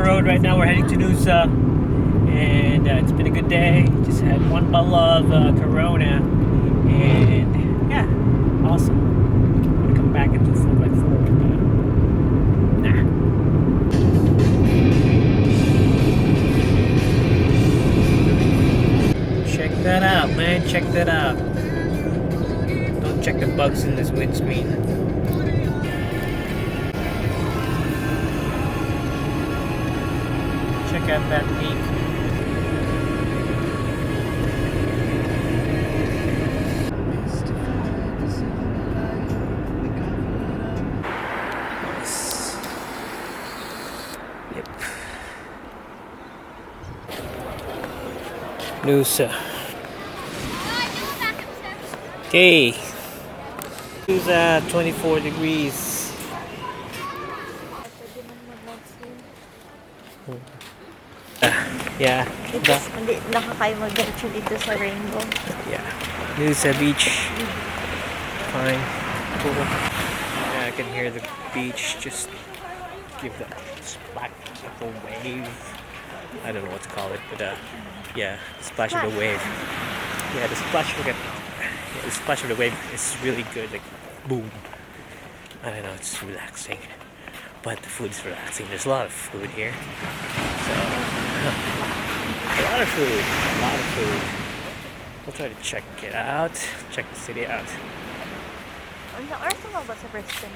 road right now. We're heading to Noosa, and it's been a good day. Just had one bottle of Corona, and yeah, awesome. I'm gonna come back and do food like 4, but nah. Check that out, man. Check that out. Don't check the bugs in this windscreen. Check out that peak. Nice. Yep. Noosa. Okay. Noosa, 24 degrees. Yeah. Hindi nakakaya mag-venture dito sa rainbow. Yeah. Noosa Beach. Fine. Cool. Yeah, I can hear the beach just give the splash of a wave. I don't know what to call it, but yeah, the splash of the wave. Yeah, the splash of the wave is really good. Like, boom. I don't know, it's relaxing. But the food is relaxing. There's a lot of food here. So, a lot of food. We'll try to check it out. Check the city out. Or sa ba sa Preston?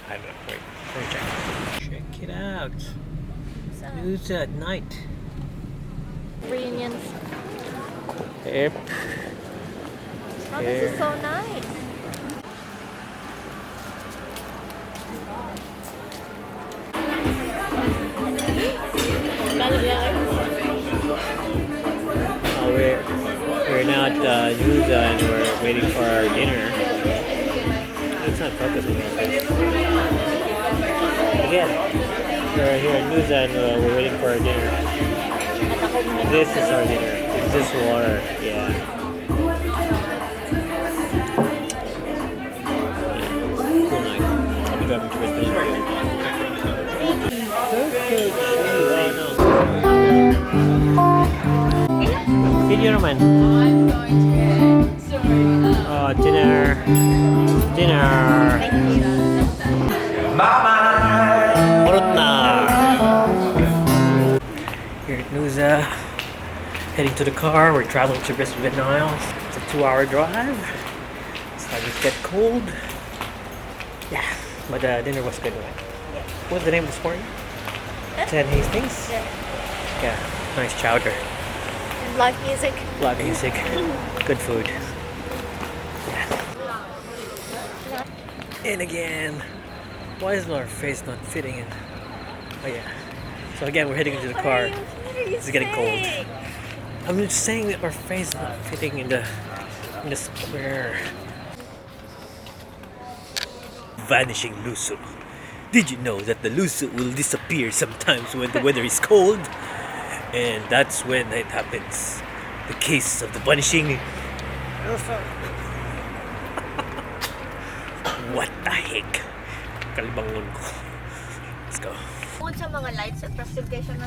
I don't know. Wait, let me check. Check it out. Noosa at night. Reunions. Yep. Oh, this is so nice. We're now at Noosa and we're waiting for our dinner. It's not focusing on this. Again, we're here in Noosa and we're waiting for our dinner. This is our dinner. This is water. Yeah. Cool night. I'll be driving to Brisbane. Video naman. Oh, dinner. Bye-bye. Marot na. Here at Noosa, heading to the car. We're traveling to Brisbane Isles. It's a 2-hour drive. It's starting to get cold. Yeah, but dinner was good. What's the name of the sport? Ted Hastings? Yeah, nice chowder. Live music. Live music. Good food. Yeah. And again, why is our face not fitting in? Oh yeah. So again, we're heading into the car. It's getting cold. I'm just saying that our face is not fitting in the square. Vanishing Luso. Did you know that the Luso will disappear sometimes when the weather is cold? And that's when it happens. The case of the vanishing Luso. What the heck? Kalibangon ko. Let's go. Sa mga lights at presentation na